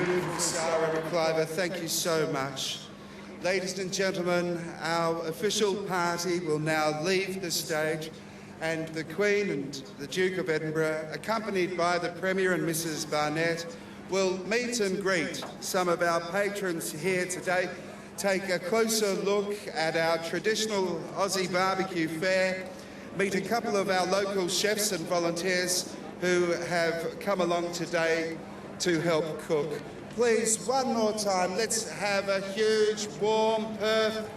beautiful Sarah McIver, thank you so much. Ladies and gentlemen, our official party will now leave the stage, and the Queen and the Duke of Edinburgh, accompanied by the Premier and Mrs Barnett, will meet and greet some of our patrons here today, take a closer look at our traditional Aussie barbecue fare, meet a couple of our local chefs and volunteers who have come along today to help cook. Please, one more time, let's have a huge, warm Perth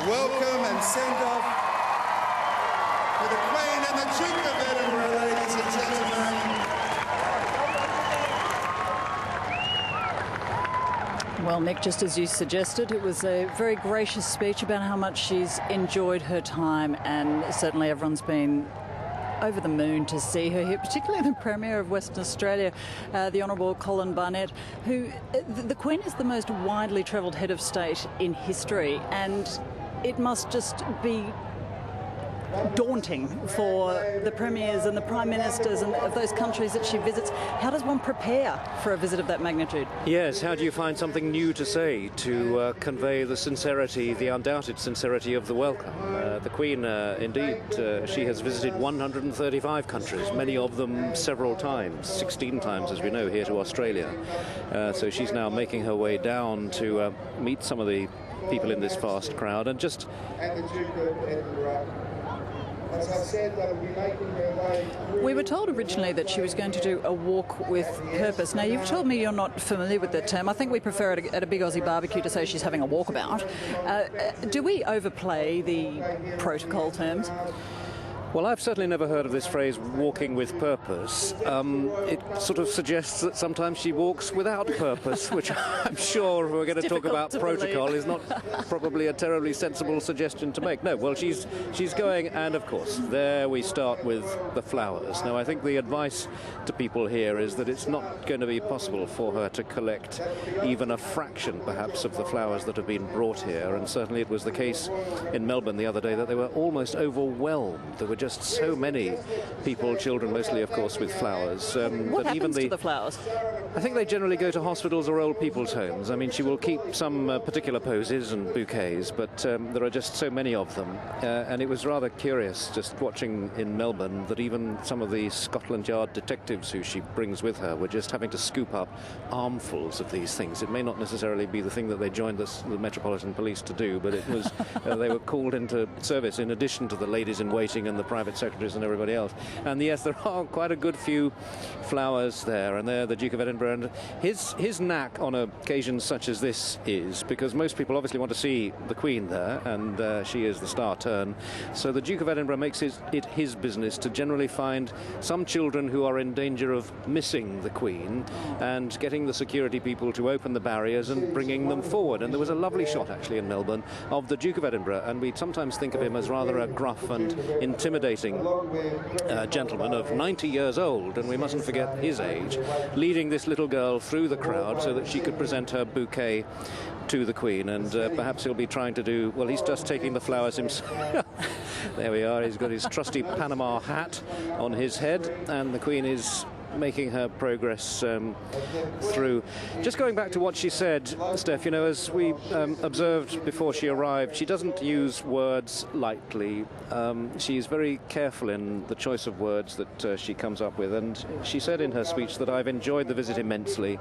welcome and send-off for the Queen and the Duke of Edinburgh, ladies and gentlemen. Well, Nick, just as you suggested, it was a very gracious speech about how much she's enjoyed her time, and certainly everyone's been over the moon to see her here, particularly the Premier of Western Australia, the Honourable Colin Barnett, who, the Queen is the most widely travelled head of state in history, and it must just be daunting for the premiers and the prime ministers and of those countries that she visits. How does one prepare for a visit of that magnitude? Yes, how do you find something new to say to convey the sincerity, the undoubted sincerity of the welcome? The Queen, indeed, she has visited 135 countries, many of them several times, 16 times as we know, here to Australia. So she's now making her way down to meet some of the people in this vast crowd and just... And the Duke of Edinburgh. As I said, they'll be making their way through. We were told originally that she was going to do a walk with purpose. Now, you've told me you're not familiar with that term. I think we prefer at a big Aussie barbecue to say she's having a walkabout. Do we overplay the protocol terms? Well, I've certainly never heard of this phrase, walking with purpose. It sort of suggests that sometimes she walks without purpose, which I'm sure, if we're going to talk about protocol, is not probably a terribly sensible suggestion to make. No, well, she's going, and of course, there we start with the flowers. Now, I think the advice to people here is that it's not going to be possible for her to collect even a fraction, perhaps, of the flowers that have been brought here, and certainly it was the case in Melbourne the other day that they were almost overwhelmed. There were just so many people, children mostly, of course, with flowers. What happens to the flowers? I think they generally go to hospitals or old people's homes. I mean, she will keep some particular poses and bouquets, but there are just so many of them. And it was rather curious just watching in Melbourne that even some of the Scotland Yard detectives who she brings with her were just having to scoop up armfuls of these things. It may not necessarily be the thing that they joined the Metropolitan Police to do, but it was they were called into service in addition to the ladies in waiting and the private secretaries and everybody else. And yes, there are quite a good few flowers there, and there the Duke of Edinburgh, and his knack on occasions such as this is, because most people obviously want to see the Queen there, and she is the star turn, so the Duke of Edinburgh makes it his business to generally find some children who are in danger of missing the Queen and getting the security people to open the barriers and bringing them forward. And there was a lovely shot actually in Melbourne of the Duke of Edinburgh, and we sometimes think of him as rather a gruff and intimidating gentleman of 90 years old, and we mustn't forget his age, leading this little girl through the crowd so that she could present her bouquet to the Queen. And perhaps he'll be trying to do, well, he's just taking the flowers himself. There we are, he's got his trusty Panama hat on his head, and the Queen is making her progress through. Just going back to what she said, Steph, you know, as we observed before she arrived, she doesn't use words lightly. She's very careful in the choice of words that she comes up with, and she said in her speech that I've enjoyed the visit immensely.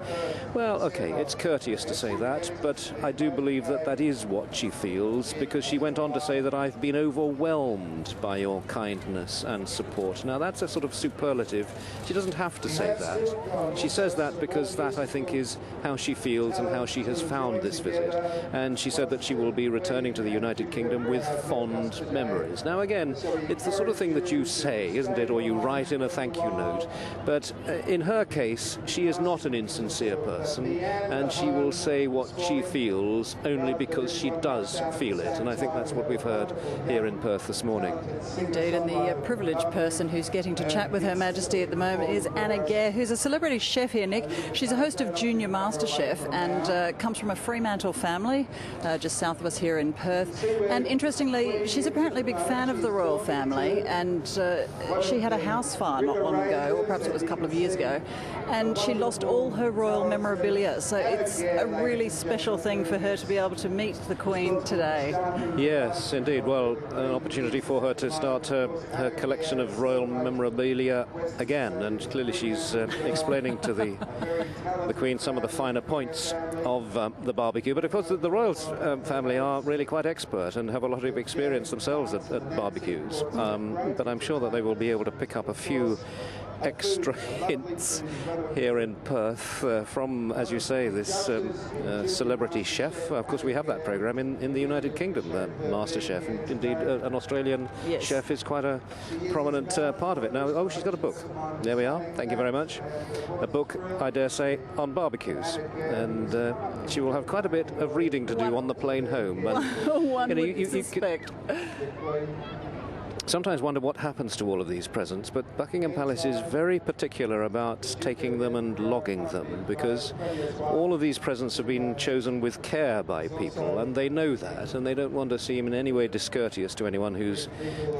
Well, okay, it's courteous to say that, but I do believe that that is what she feels, because she went on to say that I've been overwhelmed by your kindness and support. Now, that's a sort of superlative. She doesn't have to say that. She says that because that, I think, is how she feels and how she has found this visit. And she said that she will be returning to the United Kingdom with fond memories. Now, again, it's the sort of thing that you say, isn't it, or you write in a thank you note. But in her case, she is not an insincere person, and she will say what she feels only because she does feel it. And I think that's what we've heard here in Perth this morning. Indeed, and the privileged person who's getting to chat with Her Majesty at the moment is Anna Anna Gare, who's a celebrity chef here, Nick. She's a host of Junior MasterChef and comes from a Fremantle family just south of us here in Perth. And interestingly, she's apparently a big fan of the royal family, and she had a house fire not long ago, or perhaps it was a couple of years ago, and she lost all her royal memorabilia. So it's a really special thing for her to be able to meet the Queen today. Yes, indeed. Well, an opportunity for her to start her collection of royal memorabilia again, and clearly she's explaining to the Queen some of the finer points of the barbecue. But of course the royal family are really quite expert and have a lot of experience themselves at barbecues. But I'm sure that they will be able to pick up a few extra hints here in Perth from, as you say, this celebrity chef. Of course, we have that program in the United Kingdom, MasterChef, and indeed an Australian chef is quite a prominent part of it. Now, oh, she's got a book. There we are. Thank you very much. A book, I dare say, on barbecues, and she will have quite a bit of reading to do on the plane home. And, One would suspect. Sometimes wonder what happens to all of these presents, but Buckingham Palace is very particular about taking them and logging them, because all of these presents have been chosen with care by people, and they know that, and they don't want to seem in any way discourteous to anyone who's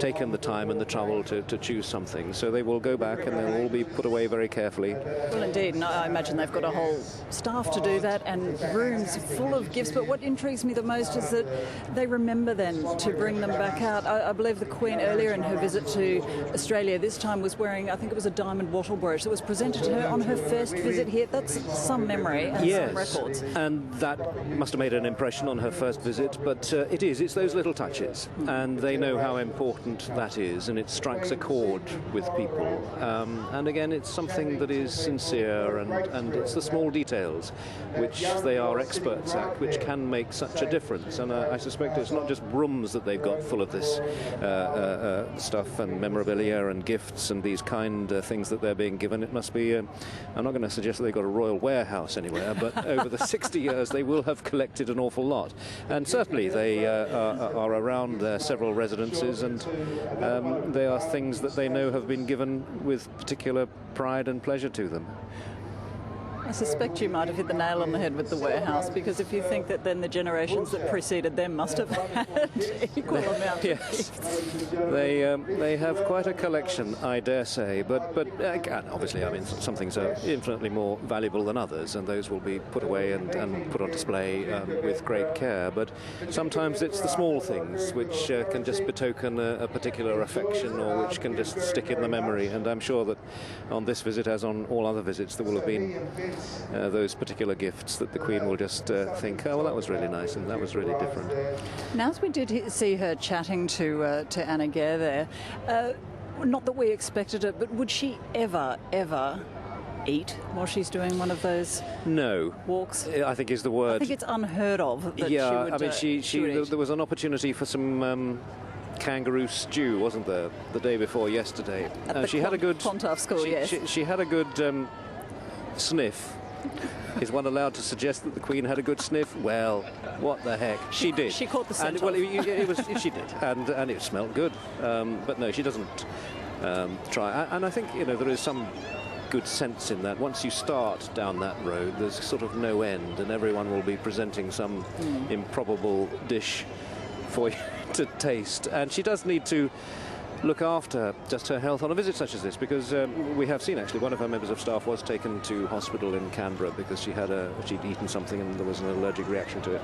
taken the time and the trouble to choose something. So they will go back and they'll all be put away very carefully. Well, indeed, and I imagine they've got a whole staff to do that and rooms full of gifts. But what intrigues me the most is that they remember then to bring them back out. I believe the Queen earlier in her visit to Australia this time was wearing, I think it was a diamond wattle brooch that was presented to her on her first visit here. That's some memory and some records. And that must have made an impression on her first visit, but it's those little touches, and they know how important that is, and it strikes a chord with people. And again, it's something that is sincere, and it's the small details which they are experts at, which can make such a difference. And I suspect it's not just rooms that they've got full of this stuff and memorabilia and gifts and these kind things that they're being given. It must be, I'm not going to suggest that they've got a royal warehouse anywhere, but over the 60 years they will have collected an awful lot. And certainly they are around their several residences, and they are things that they know have been given with particular pride and pleasure to them. I suspect you might have hit the nail on the head with the warehouse, because if you think that then the generations that preceded them must have had equal amounts of gifts. They have quite a collection, I dare say, but obviously, I mean, some things are infinitely more valuable than others, and those will be put away and put on display with great care. But sometimes it's the small things which can just betoken a particular affection, or which can just stick in the memory. And I'm sure that on this visit, as on all other visits, there will have been those particular gifts that the Queen will just think, oh, well, that was really nice and that was really different. Now, as we did see her chatting to Anna Gare there, not that we expected it, but would she ever eat while she's doing one of those walks? I think is the word. I think it's unheard of that she would, I mean, there was an opportunity for some kangaroo stew, wasn't there, the day before yesterday? She had a good Clontarf School, yes. She had a good sniff. Is one allowed to suggest that the Queen had a good sniff? Well, what the heck? She did. She caught the scent. Well, she did, and it smelled good. But no, she doesn't try. And I think there is some good sense in that. Once you start down that road, there's sort of no end, and everyone will be presenting some improbable dish for you to taste. And she does need to look after just her health on a visit such as this, because we have seen actually one of her members of staff was taken to hospital in Canberra because she'd eaten something and there was an allergic reaction to it.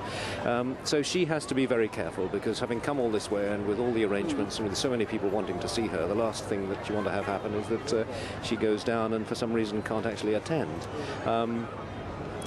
So she has to be very careful, because having come all this way and with all the arrangements and with so many people wanting to see her, the last thing that you want to have happen is that she goes down and for some reason can't actually attend.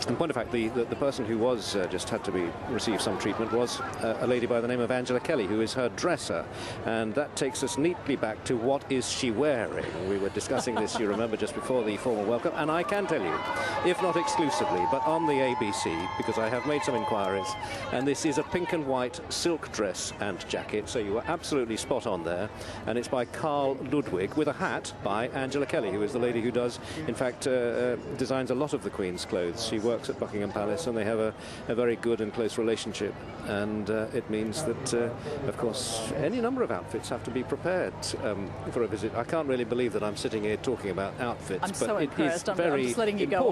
In point of fact, the person who was just had to receive some treatment was a lady by the name of Angela Kelly, who is her dresser, and that takes us neatly back to what is she wearing. We were discussing this, you remember, just before the formal welcome, and I can tell you, if not exclusively, but on the ABC, because I have made some inquiries, and this is a pink and white silk dress and jacket, so you were absolutely spot on there, and it's by Carl Ludwig, with a hat by Angela Kelly, who is the lady who does, in fact, designs a lot of the Queen's clothes. She works works at Buckingham Palace, and they have a very good and close relationship. And it means that, of course, any number of outfits have to be prepared for a visit. I can't really believe that I'm sitting here talking about outfits, I'm but so it impressed. is I'm very just letting you go important.